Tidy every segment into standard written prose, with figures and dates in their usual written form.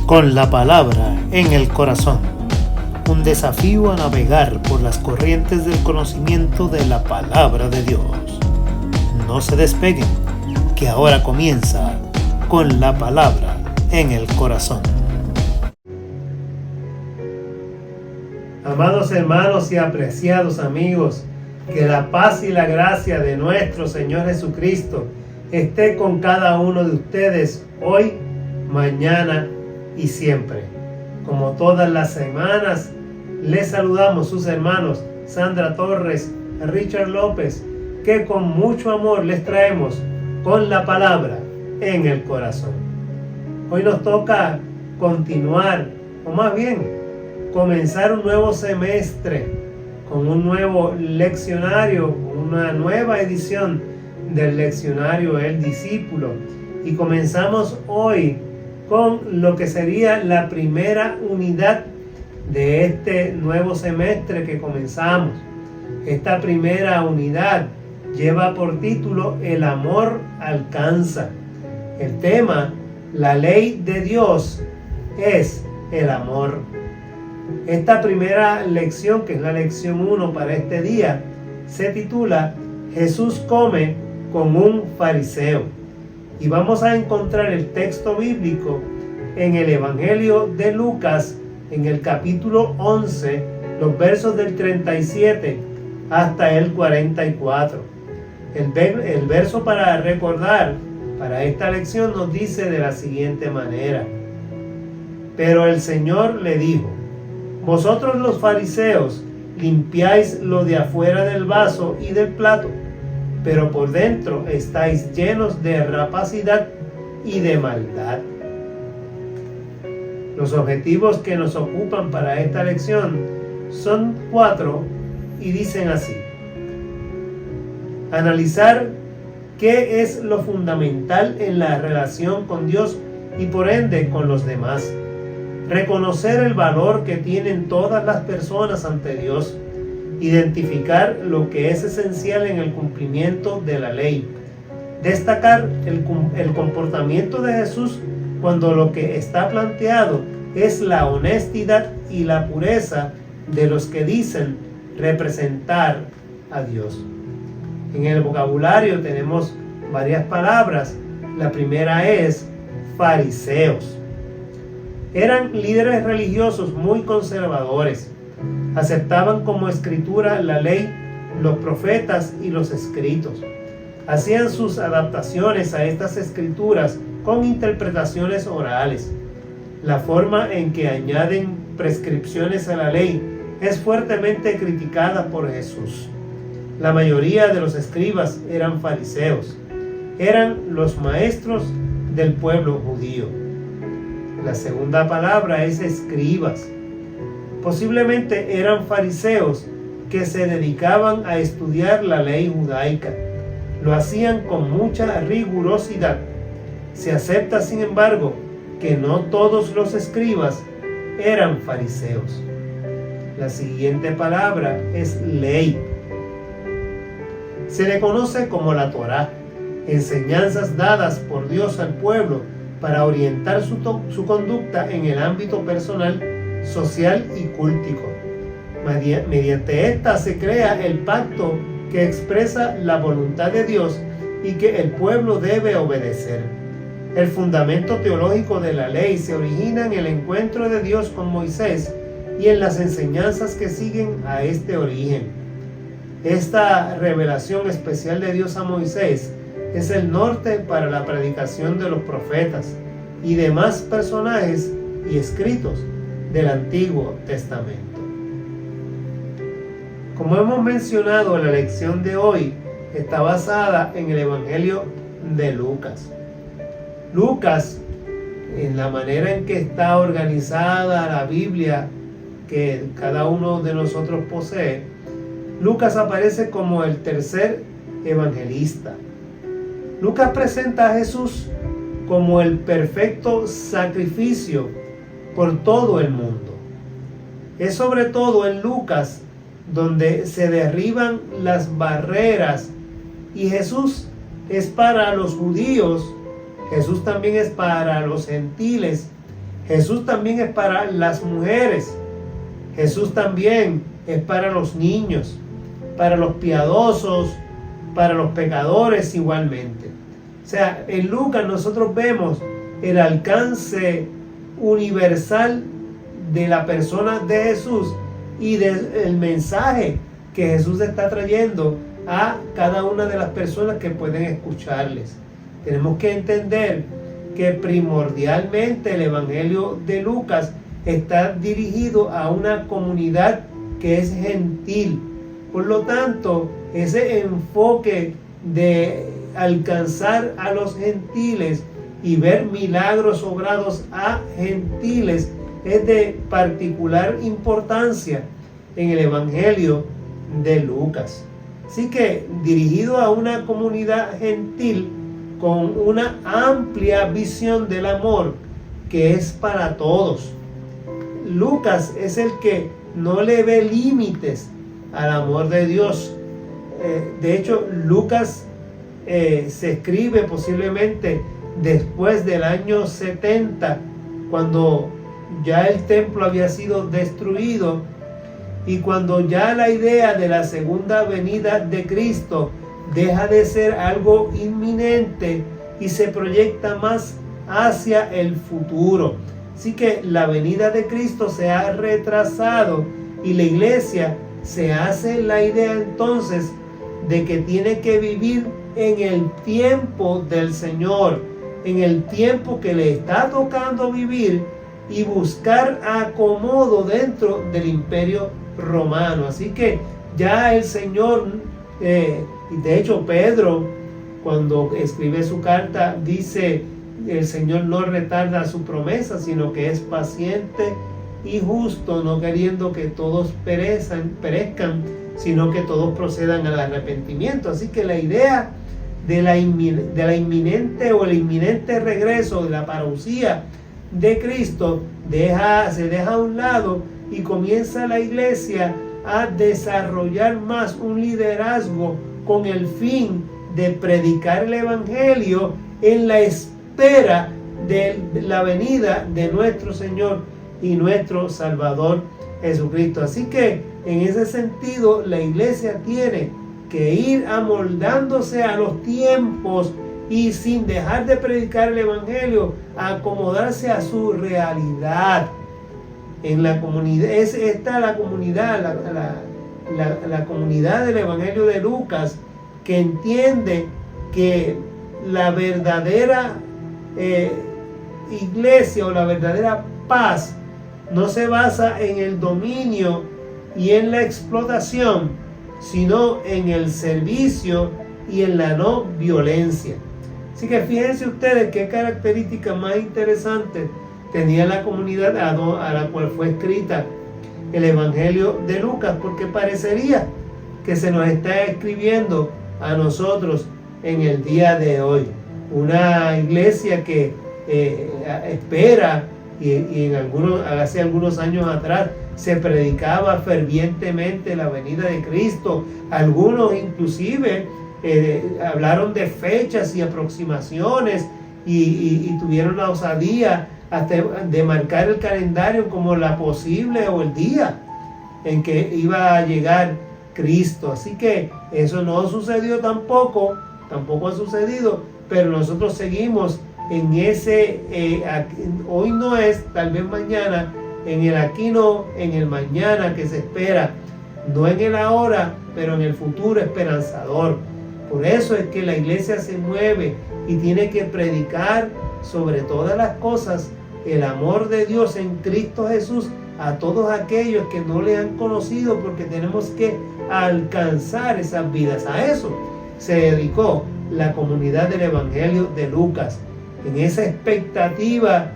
con la palabra en el corazón. Un desafío a navegar por las corrientes del conocimiento de la palabra de Dios. No se despeguen, que ahora comienza con la palabra en el corazón. Amados hermanos y apreciados amigos, que la paz y la gracia de nuestro Señor Jesucristo esté con cada uno de ustedes hoy, mañana y siempre. Como todas las semanas, les saludamos sus hermanos Sandra Torres, Richard López, que con mucho amor les traemos con la palabra en el corazón. Hoy nos toca continuar, o más bien, comenzar un nuevo semestre con un nuevo leccionario, una nueva edición del leccionario El Discípulo. Y comenzamos hoy con lo que sería la primera unidad de este nuevo semestre que comenzamos. Esta primera unidad lleva por título El amor alcanza. El tema, la ley de Dios, es el amor. Esta primera lección, que es la lección 1 para este día, se titula Jesús come con un fariseo. Y vamos a encontrar el texto bíblico en el Evangelio de Lucas, en el capítulo 11, los versos del 37 hasta el 44. El verso para recordar para esta lección nos dice de la siguiente manera: Pero el Señor le dijo: Vosotros los fariseos limpiáis lo de afuera del vaso y del plato, pero por dentro estáis llenos de rapacidad y de maldad. Los objetivos que nos ocupan para esta lección son 4 y dicen así: analizar qué es lo fundamental en la relación con Dios y por ende con los demás. Reconocer el valor que tienen todas las personas ante Dios. Identificar lo que es esencial en el cumplimiento de la ley. Destacar el comportamiento de Jesús cuando lo que está planteado es la honestidad y la pureza de los que dicen representar a Dios. En el vocabulario tenemos varias palabras. La primera es fariseos. Eran líderes religiosos muy conservadores. Aceptaban como escritura la ley, los profetas y los escritos. Hacían sus adaptaciones a estas escrituras con interpretaciones orales. La forma en que añaden prescripciones a la ley es fuertemente criticada por Jesús. La mayoría de los escribas eran fariseos. Eran los maestros del pueblo judío. La segunda palabra es escribas. Posiblemente eran fariseos que se dedicaban a estudiar la ley judaica. Lo hacían con mucha rigurosidad. Se acepta, sin embargo, que no todos los escribas eran fariseos. La siguiente palabra es ley. Se le conoce como la Torá, enseñanzas dadas por Dios al pueblo para orientar su conducta en el ámbito personal, social y cultico. Mediante esta se crea el pacto que expresa la voluntad de Dios y que el pueblo debe obedecer. El fundamento teológico de la ley se origina en el encuentro de Dios con Moisés y en las enseñanzas que siguen a este origen. Esta revelación especial de Dios a Moisés es el norte para la predicación de los profetas y demás personajes y escritos del Antiguo Testamento. Como hemos mencionado, la lección de hoy está basada en el Evangelio de Lucas. Lucas, en la manera en que está organizada la Biblia que cada uno de nosotros posee, Lucas aparece como el tercer evangelista. Lucas presenta a Jesús como el perfecto sacrificio por todo el mundo. Es sobre todo en Lucas donde se derriban las barreras y Jesús es para los judíos, Jesús también es para los gentiles, Jesús también es para las mujeres. Jesús también es para los niños, para los piadosos, para los pecadores igualmente. O sea, en Lucas nosotros vemos el alcance universal de la persona de Jesús y del mensaje que Jesús está trayendo a cada una de las personas que pueden escucharles. Tenemos que entender que primordialmente el Evangelio de Lucas está dirigido a una comunidad que es gentil. Por lo tanto, ese enfoque de alcanzar a los gentiles y ver milagros obrados a gentiles es de particular importancia en el Evangelio de Lucas. Así que dirigido a una comunidad gentil con una amplia visión del amor que es para todos. Lucas es el que no le ve límites al amor de Dios. De hecho, Lucas se escribe posiblemente después del año 70, cuando ya el templo había sido destruido y cuando ya la idea de la segunda venida de Cristo deja de ser algo inminente y se proyecta más hacia el futuro. Así que la venida de Cristo se ha retrasado y la iglesia se hace la idea entonces de que tiene que vivir en el tiempo del Señor, en el tiempo que le está tocando vivir y buscar acomodo dentro del imperio romano. Así que ya el Señor, y de hecho Pedro, cuando escribe su carta, dice: el Señor no retarda su promesa, sino que es paciente y justo, no queriendo que todos perezcan, sino que todos procedan al arrepentimiento. Así que la idea de la inminente o el inminente regreso de la parucía de Cristo se deja a un lado y comienza la iglesia a desarrollar más un liderazgo con el fin de predicar el Evangelio en la espera de la venida de nuestro Señor y nuestro Salvador Jesucristo. Así que en ese sentido la iglesia tiene que ir amoldándose a los tiempos y, sin dejar de predicar el Evangelio, acomodarse a su realidad. En la comunidad, esta la comunidad, la comunidad del Evangelio de Lucas, que entiende que la verdadera iglesia o la verdadera paz no se basa en el dominio y en la explotación, sino en el servicio y en la no violencia. Así que fíjense ustedes qué características más interesantes tenía la comunidad a la cual fue escrita el Evangelio de Lucas, porque parecería que se nos está escribiendo a nosotros en el día de hoy. Una iglesia que espera, y hace algunos años atrás se predicaba fervientemente la venida de Cristo. Algunos inclusive hablaron de fechas y aproximaciones y tuvieron la osadía hasta de marcar el calendario como la posible o el día en que iba a llegar Cristo. Así que eso no sucedió tampoco ha sucedido, pero nosotros seguimos en ese hoy no es, tal vez mañana, en el aquí no, en el mañana que se espera, no en el ahora, pero en el futuro esperanzador. Por eso es que la iglesia se mueve y tiene que predicar sobre todas las cosas el amor de Dios en Cristo Jesús a todos aquellos que no le han conocido, porque tenemos que alcanzar esas vidas. A eso se dedicó la comunidad del Evangelio de Lucas, en esa expectativa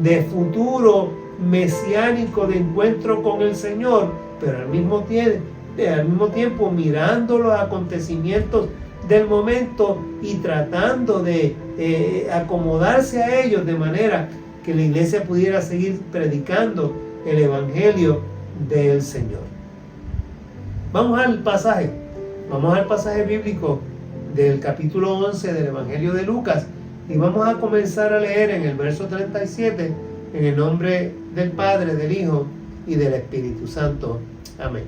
de futuro mesiánico de encuentro con el Señor, pero al mismo tiempo mirando los acontecimientos del momento y tratando de acomodarse a ellos de manera que la iglesia pudiera seguir predicando el Evangelio del Señor. Vamos al pasaje bíblico del capítulo 11 del Evangelio de Lucas, y vamos a comenzar a leer en el verso 37 En el nombre del Padre, del Hijo y del Espíritu Santo. Amén.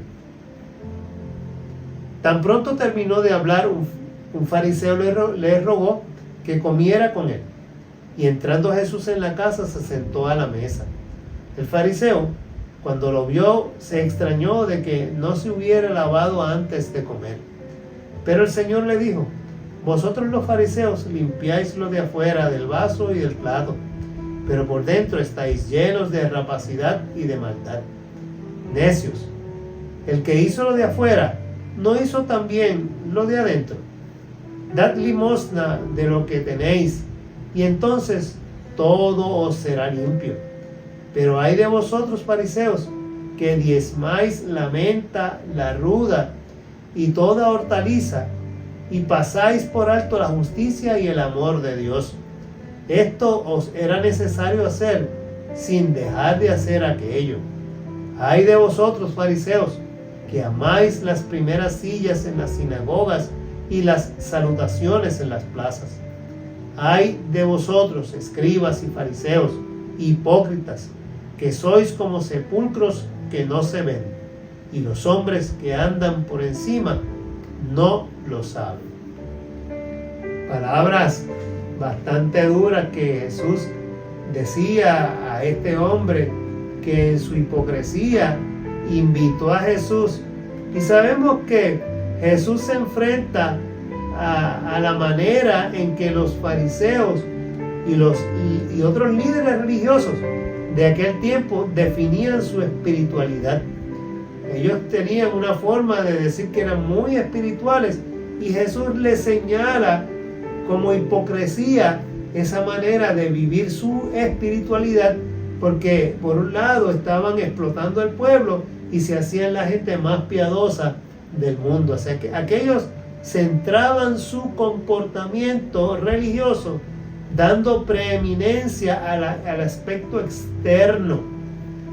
Tan pronto terminó de hablar, un fariseo le rogó que comiera con él. Y entrando Jesús en la casa, se sentó a la mesa. El fariseo, cuando lo vio, se extrañó de que no se hubiera lavado antes de comer. Pero el Señor le dijo: vosotros los fariseos limpiáis lo de afuera del vaso y del plato, pero por dentro estáis llenos de rapacidad y de maldad. Necios, el que hizo lo de afuera, ¿no hizo también lo de adentro? Dad limosna de lo que tenéis, y entonces todo os será limpio. Pero hay de vosotros, fariseos, que diezmáis la menta, la ruda y toda hortaliza, y pasáis por alto la justicia y el amor de Dios. Esto os era necesario hacer, sin dejar de hacer aquello. Ay de vosotros, fariseos, que amáis las primeras sillas en las sinagogas y las salutaciones en las plazas. Ay de vosotros, escribas y fariseos, hipócritas, que sois como sepulcros que no se ven, y los hombres que andan por encima no lo saben. Palabras bastante duras que Jesús decía a este hombre que en su hipocresía invitó a Jesús. Y sabemos que Jesús se enfrenta a la manera en que los fariseos y otros líderes religiosos de aquel tiempo definían su espiritualidad. Ellos tenían una forma de decir que eran muy espirituales, y Jesús les señala como hipocresía esa manera de vivir su espiritualidad, porque por un lado estaban explotando al pueblo y se hacían la gente más piadosa del mundo. O sea que aquellos centraban su comportamiento religioso dando preeminencia al aspecto externo,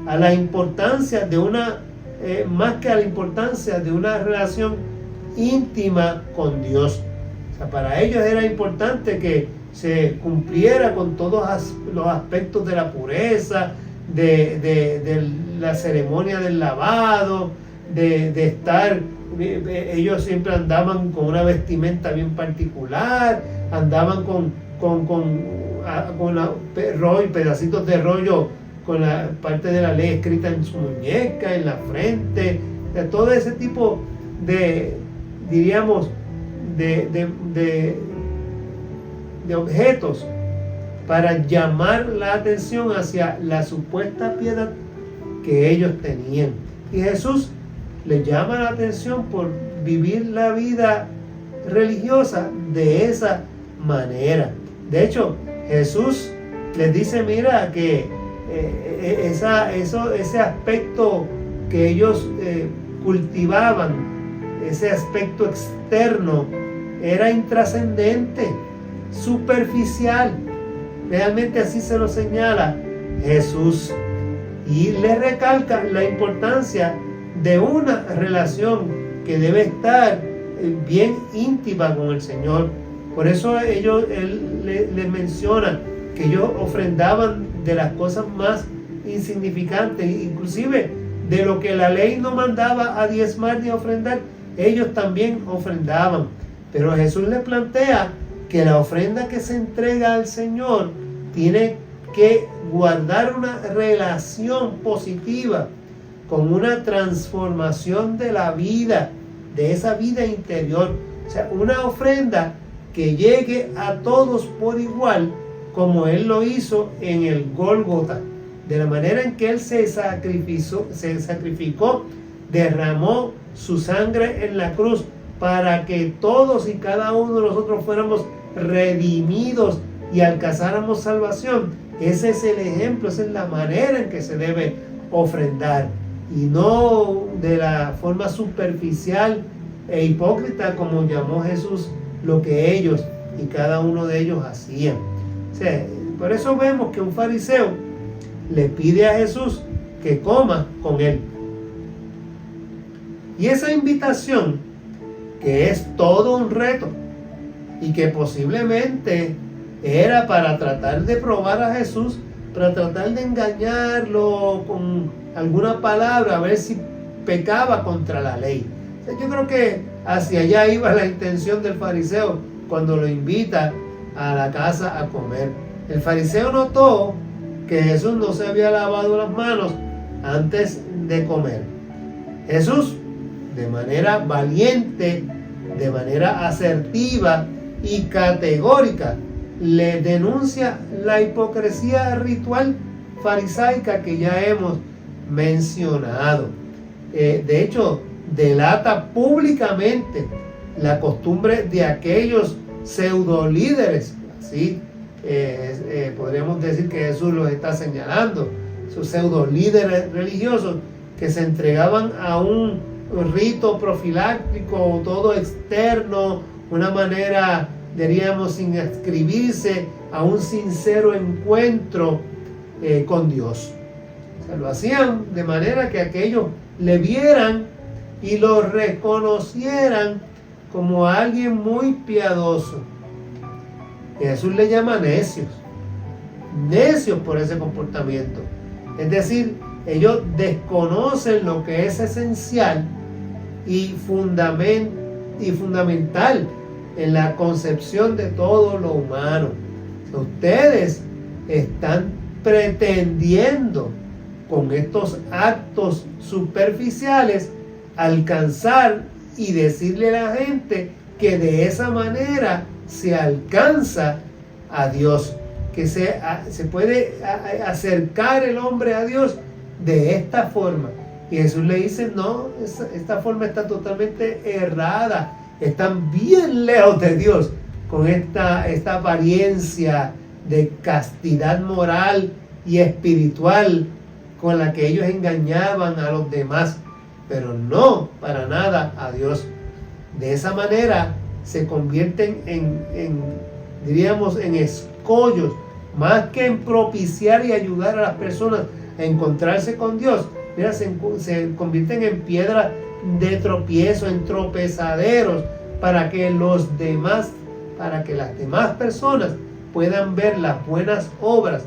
a la importancia de más que a la importancia de una relación íntima con Dios. O sea, para ellos era importante que se cumpliera con todos los aspectos de la pureza, de la ceremonia del lavado, de estar. Ellos siempre andaban con una vestimenta bien particular, andaban con pedacitos de rollo con la parte de la ley escrita en su muñeca, en la frente, de todo ese tipo de objetos para llamar la atención hacia la supuesta piedad que ellos tenían. Y Jesús les llama la atención por vivir la vida religiosa de esa manera. De hecho, Jesús les dice, mira, que ese aspecto que ellos cultivaban, ese aspecto externo, era intrascendente, superficial. Realmente así se lo señala Jesús, y le recalca la importancia de una relación que debe estar bien íntima con el Señor. Por eso él les menciona que ellos ofrendaban de las cosas más insignificantes, inclusive de lo que la ley no mandaba a diezmar ni a ofrendar, ellos también ofrendaban. Pero Jesús les plantea que la ofrenda que se entrega al Señor tiene que guardar una relación positiva con una transformación de la vida, de esa vida interior. O sea, una ofrenda que llegue a todos por igual, como Él lo hizo en el Gólgota, de la manera en que Él se sacrificó, derramó su sangre en la cruz para que todos y cada uno de nosotros fuéramos redimidos y alcanzáramos salvación. Ese es el ejemplo, esa es la manera en que se debe ofrendar, y no de la forma superficial e hipócrita como llamó Jesús lo que ellos y cada uno de ellos hacían. O sea, por eso vemos que un fariseo le pide a Jesús que coma con él. Y esa invitación, que es todo un reto y que posiblemente era para tratar de probar a Jesús para tratar de engañarlo con alguna palabra, a ver si pecaba contra la ley. O sea, yo creo que hacia allá iba la intención del fariseo cuando lo invita a la casa a comer. El fariseo notó que Jesús no se había lavado las manos antes de comer. Jesús, de manera valiente, de manera asertiva y categórica, le denuncia la hipocresía ritual farisaica que ya hemos mencionado. De hecho, delata públicamente la costumbre de aquellos pseudo líderes, así podríamos decir que Jesús los está señalando, esos pseudo líderes religiosos que se entregaban a un rito profiláctico, todo externo, una manera, diríamos, sin adscribirse a un sincero encuentro con Dios. O sea, lo hacían de manera que aquellos le vieran y lo reconocieran como alguien muy piadoso. Y Jesús le llama necios por ese comportamiento. Es decir, ellos desconocen lo que es esencial y fundamental en la concepción de todo lo humano. Ustedes están pretendiendo con estos actos superficiales alcanzar y decirle a la gente que de esa manera se alcanza a Dios, que se puede acercar el hombre a Dios de esta forma. Y Jesús le dice, no, esta forma está totalmente errada, están bien lejos de Dios con esta apariencia de castidad moral y espiritual con la que ellos engañaban a los demás, pero no para nada a Dios. De esa manera se convierten diríamos, en escollos, más que en propiciar y ayudar a las personas a encontrarse con Dios. Mira, se convierten en piedras de tropiezo, en tropezaderos, para que las demás personas puedan ver las buenas obras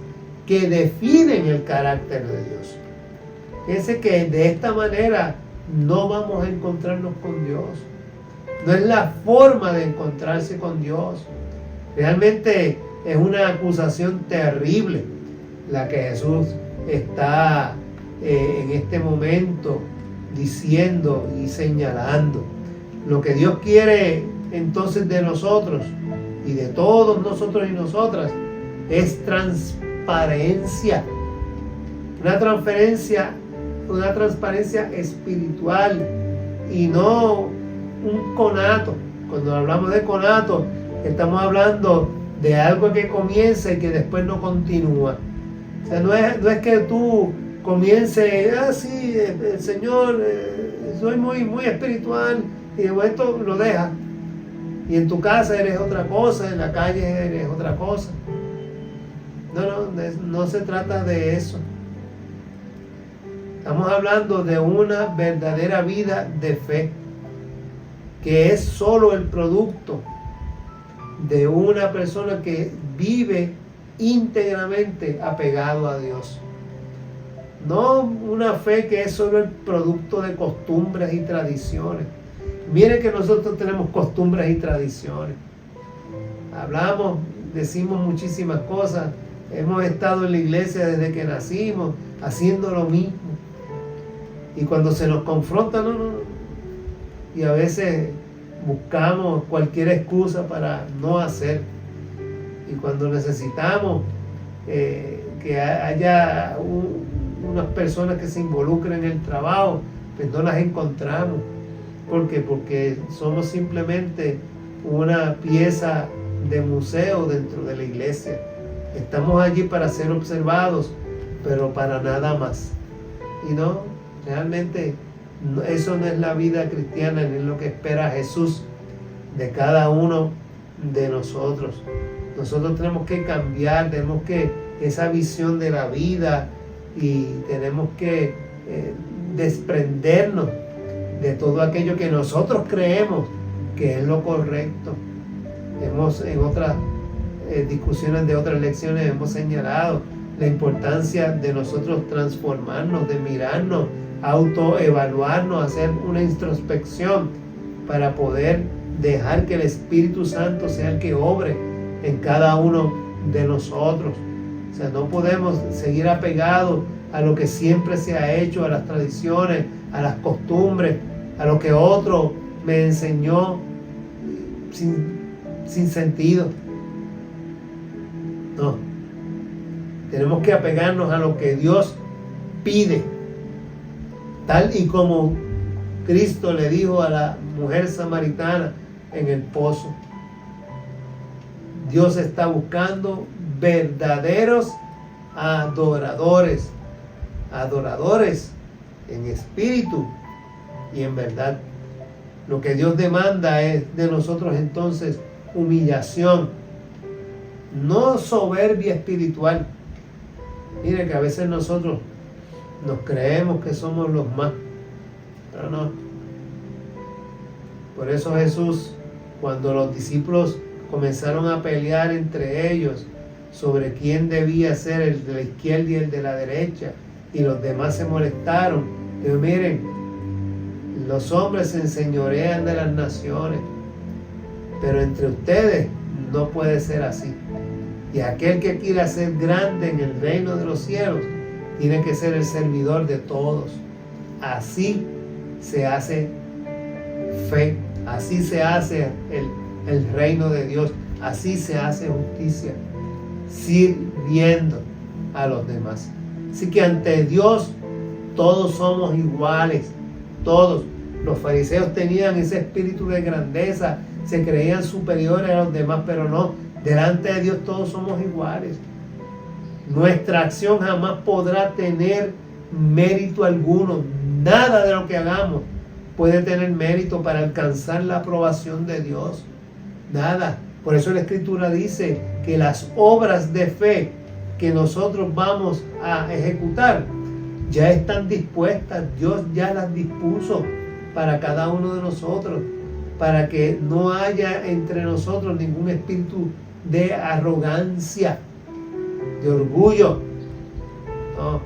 que definen el carácter de Dios. Fíjense que de esta manera no vamos a encontrarnos con Dios. No es la forma de encontrarse con Dios. Realmente es una acusación terrible la que Jesús está en este momento diciendo y señalando. Lo que Dios quiere entonces de nosotros y de todos nosotros y nosotras es transparencia, una transparencia espiritual y no un conato. Cuando hablamos de conato, estamos hablando de algo que comienza y que después no continúa. O sea, no es que tú comiences, sí, el Señor, soy muy, muy espiritual, y de momento lo dejas. Y en tu casa eres otra cosa, en la calle eres otra cosa. No se trata de eso. Estamos hablando de una verdadera vida de fe, que es solo el producto de una persona que vive íntegramente apegado a Dios. No una fe que es solo el producto de costumbres y tradiciones. Mire que nosotros tenemos costumbres y tradiciones. Decimos muchísimas cosas. Hemos estado en la iglesia desde que nacimos, haciendo lo mismo. Y cuando se nos confronta, y a veces buscamos cualquier excusa para no hacer. Y cuando necesitamos que haya unas personas que se involucren en el trabajo, pues no las encontramos. ¿Por qué? Porque somos simplemente una pieza de museo dentro de la iglesia. Estamos allí para ser observados, pero para nada más. Y no, realmente eso no es la vida cristiana, ni es lo que espera Jesús de cada uno de nosotros. Nosotros tenemos que cambiar, tenemos que esa visión de la vida y tenemos que desprendernos de todo aquello que nosotros creemos que es lo correcto. En otras discusiones de otras lecciones hemos señalado la importancia de nosotros transformarnos, de mirarnos, autoevaluarnos, hacer una introspección para poder dejar que el Espíritu Santo sea el que obre en cada uno de nosotros. O sea, no podemos seguir apegados a lo que siempre se ha hecho, a las tradiciones, a las costumbres, a lo que otro me enseñó sin sentido. No. Tenemos que apegarnos a lo que Dios pide. Tal y como Cristo le dijo a la mujer samaritana en el pozo. Dios está buscando verdaderos adoradores. Adoradores en espíritu y en verdad. Lo que Dios demanda es de nosotros entonces humillación, no soberbia espiritual. Mire que a veces nosotros nos creemos que somos los más, pero no. Por eso Jesús, cuando los discípulos comenzaron a pelear entre ellos sobre quién debía ser el de la izquierda y el de la derecha, y los demás se molestaron, dijo, miren, los hombres se enseñorean de las naciones, pero entre ustedes no puede ser así. Y aquel que quiera ser grande en el reino de los cielos tiene que ser el servidor de todos. Así se hace fe, así se hace el reino de Dios, así se hace justicia, sirviendo a los demás. Así que ante Dios todos somos iguales, todos. Los fariseos tenían ese espíritu de grandeza, se creían superiores a los demás, pero no, delante de Dios todos somos iguales. Nuestra acción jamás podrá tener mérito alguno, nada de lo que hagamos puede tener mérito para alcanzar la aprobación de Dios, nada. Por eso la Escritura dice que las obras de fe que nosotros vamos a ejecutar ya están dispuestas, Dios ya las dispuso para cada uno de nosotros, para que no haya entre nosotros ningún espíritu de arrogancia, de orgullo. No,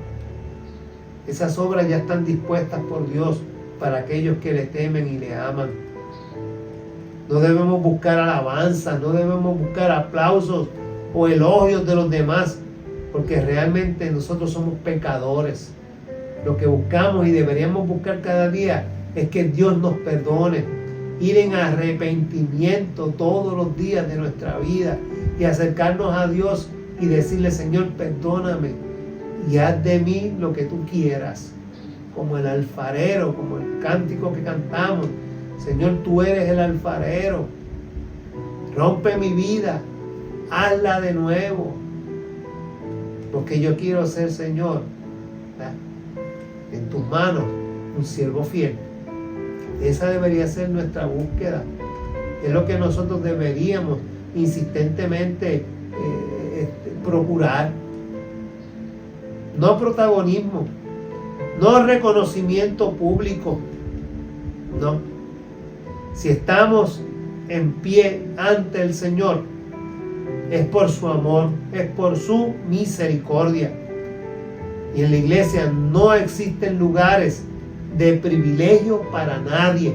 esas obras ya están dispuestas por Dios para aquellos que le temen y le aman. No debemos buscar alabanza, no debemos buscar aplausos o elogios de los demás, porque realmente nosotros somos pecadores. Lo que buscamos y deberíamos buscar cada día es que Dios nos perdone, ir en arrepentimiento todos los días de nuestra vida y acercarnos a Dios y decirle, Señor, perdóname y haz de mí lo que tú quieras, como el alfarero, como el cántico que cantamos. Señor, tú eres el alfarero, rompe mi vida, hazla de nuevo, porque yo quiero ser, Señor, ¿verdad?, en tus manos, un siervo fiel. Esa debería ser nuestra búsqueda. Es lo que nosotros deberíamos insistentemente procurar. No protagonismo, no reconocimiento público, no. Si estamos en pie ante el Señor, es por su amor, es por su misericordia. Y en la iglesia no existen lugares de privilegio para nadie,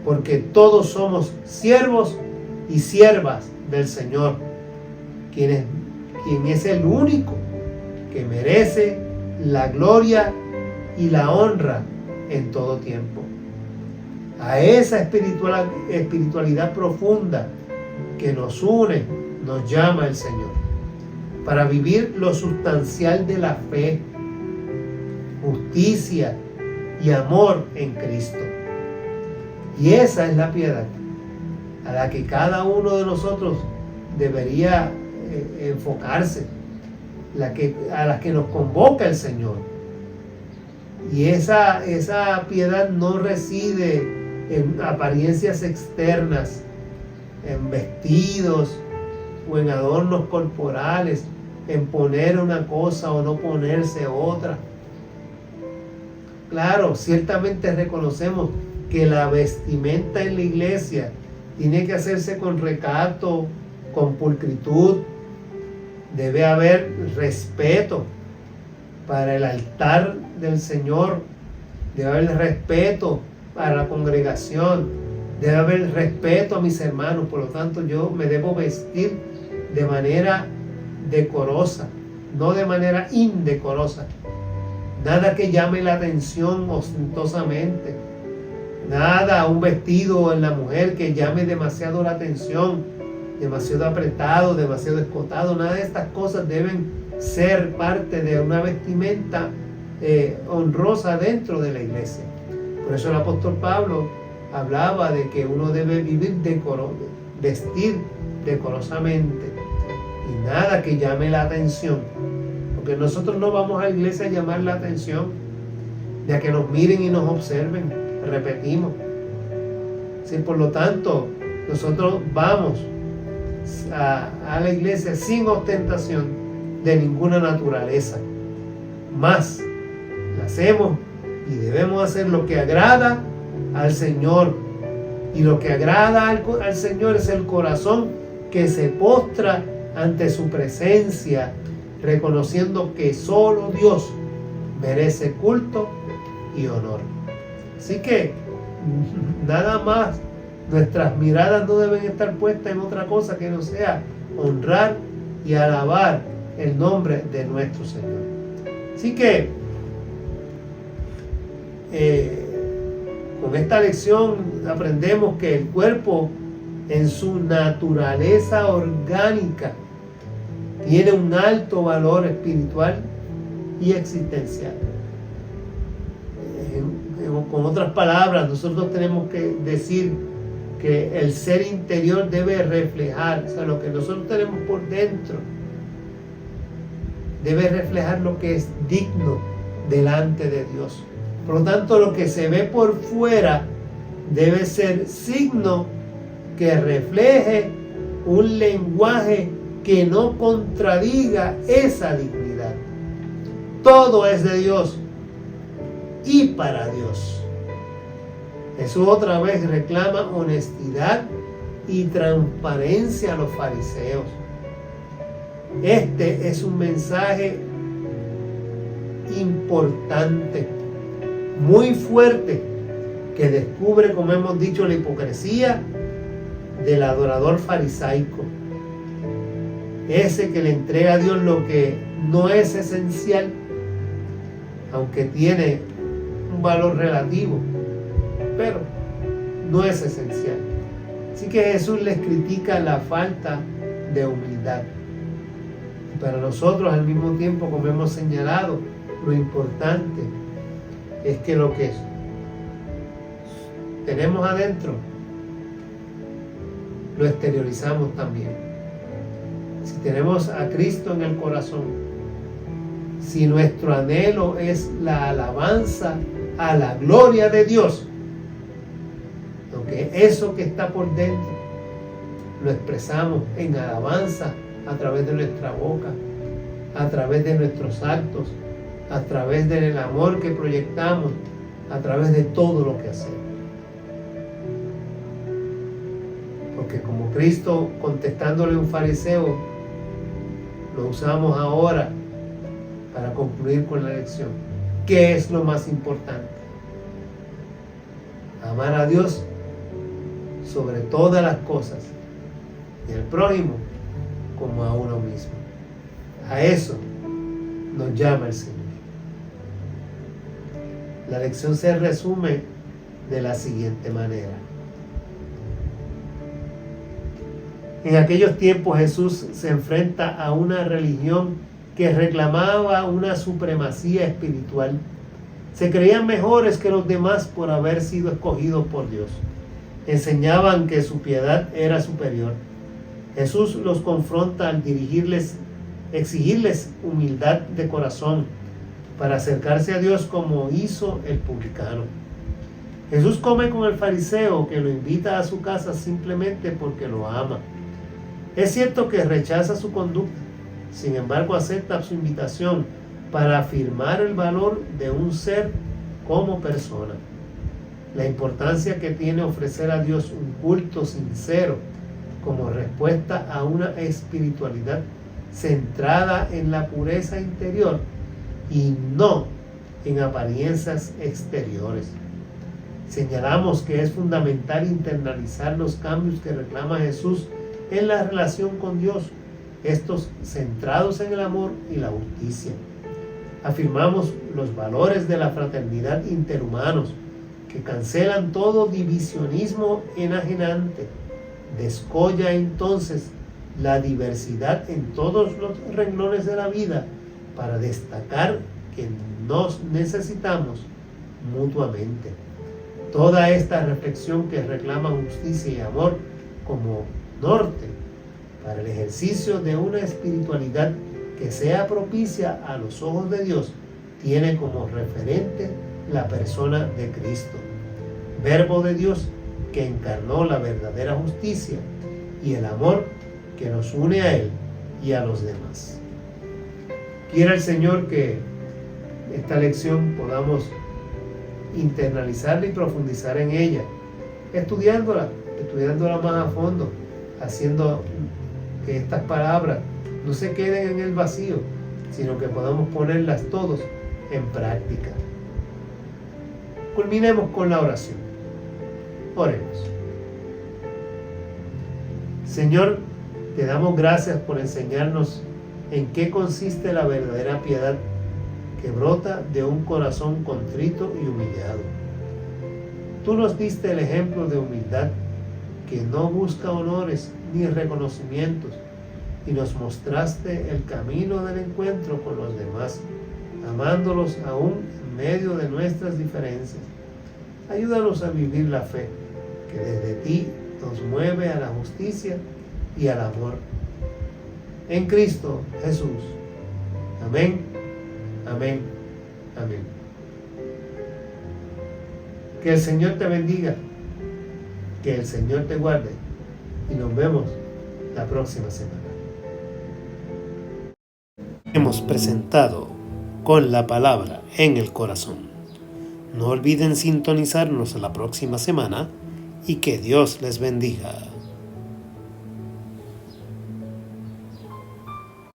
porque todos somos siervos y siervas del Señor, quien es el único que merece la gloria y la honra en todo tiempo. A esa espiritualidad profunda que nos une, nos llama el Señor, para vivir lo sustancial de la fe, justicia y amor en Cristo. Y esa es la piedad a la que cada uno de nosotros debería enfocarse, a la que nos convoca el Señor. Y esa piedad no reside en apariencias externas, en vestidos o en adornos corporales, en poner una cosa o no ponerse otra. Claro, ciertamente reconocemos que la vestimenta en la iglesia tiene que hacerse con recato, con pulcritud, Debe haber respeto para el altar del Señor. Debe haber respeto para la congregación. Debe haber respeto a mis hermanos. Por lo tanto, yo me debo vestir de manera decorosa, no de manera indecorosa. Nada que llame la atención ostentosamente. Nada, un vestido en la mujer que llame demasiado la atención, demasiado apretado, demasiado escotado. Nada de estas cosas deben ser parte de una vestimenta honrosa dentro de la iglesia. Por eso el apóstol Pablo hablaba de que uno debe vestir decorosamente y nada que llame la atención. Porque nosotros no vamos a la iglesia a llamar la atención, ni a que nos miren y nos observen. Repetimos. Sí, por lo tanto, nosotros vamos a la iglesia sin ostentación de ninguna naturaleza. Más, hacemos y debemos hacer lo que agrada al Señor. Y lo que agrada al Señor es el corazón que se postra ante su presencia, reconociendo que solo Dios merece culto y honor. Así que nada más, nuestras miradas no deben estar puestas en otra cosa que no sea honrar y alabar el nombre de nuestro Señor. Así que con esta lección aprendemos que el cuerpo en su naturaleza orgánica tiene un alto valor espiritual y existencial. Con otras palabras, nosotros tenemos que decir que el ser interior debe reflejar, o sea, lo que nosotros tenemos por dentro debe reflejar lo que es digno delante de Dios. Por lo tanto, lo que se ve por fuera debe ser signo que refleje un lenguaje que no contradiga esa dignidad. Todo es de Dios y para Dios. Jesús otra vez reclama honestidad y transparencia a los fariseos. Este es un mensaje importante, muy fuerte, que descubre, como hemos dicho, la hipocresía del adorador farisaico. Ese que le entrega a Dios lo que no es esencial, aunque tiene un valor relativo, pero no es esencial. Así que Jesús les critica la falta de humildad. Y para nosotros, al mismo tiempo, como hemos señalado, lo importante es que lo que tenemos adentro lo exteriorizamos también. Si tenemos a Cristo en el corazón, si nuestro anhelo es la alabanza a la gloria de Dios, que eso que está por dentro lo expresamos en alabanza a través de nuestra boca, a través de nuestros actos, a través del amor que proyectamos, a través de todo lo que hacemos. Porque como Cristo, contestándole a un fariseo, lo usamos ahora para concluir con la lección. ¿Qué es lo más importante? Amar a Dios sobre todas las cosas y al prójimo como a uno mismo. A eso nos llama el Señor. La lección se resume de la siguiente manera. En aquellos tiempos Jesús se enfrenta a una religión que reclamaba una supremacía espiritual. Se creían mejores que los demás por haber sido escogidos por Dios. Enseñaban que su piedad era superior. Jesús los confronta al exigirles humildad de corazón para acercarse a Dios como hizo el publicano. Jesús come con el fariseo que lo invita a su casa simplemente porque lo ama. Es cierto que rechaza su conducta, sin embargo acepta su invitación para afirmar el valor de un ser como persona. La importancia que tiene ofrecer a Dios un culto sincero como respuesta a una espiritualidad centrada en la pureza interior y no en apariencias exteriores. Señalamos que es fundamental internalizar los cambios que reclama Jesús en la relación con Dios, estos centrados en el amor y la justicia. Afirmamos los valores de la fraternidad interhumanos, que cancelan todo divisionismo enajenante. Descolla entonces la diversidad en todos los renglones de la vida para destacar que nos necesitamos mutuamente. Toda esta reflexión que reclama justicia y amor como norte para el ejercicio de una espiritualidad que sea propicia a los ojos de Dios tiene como referente la persona de Cristo, Verbo de Dios que encarnó la verdadera justicia y el amor que nos une a Él y a los demás. Quiera el Señor que esta lección podamos internalizarla y profundizar en ella, estudiándola más a fondo, haciendo que estas palabras no se queden en el vacío, sino que podamos ponerlas todos en práctica. Culminemos con la oración. Oremos. Señor, te damos gracias por enseñarnos en qué consiste la verdadera piedad que brota de un corazón contrito y humillado. Tú nos diste el ejemplo de humildad que no busca honores ni reconocimientos y nos mostraste el camino del encuentro con los demás, amándolos aún en medio de nuestras diferencias. Ayúdanos a vivir la fe que desde ti nos mueve a la justicia y al amor. En Cristo Jesús. Amén, amén, amén. Que el Señor te bendiga, que el Señor te guarde y nos vemos la próxima semana. Hemos presentado Con la Palabra en el Corazón. No olviden sintonizarnos la próxima semana y que Dios les bendiga.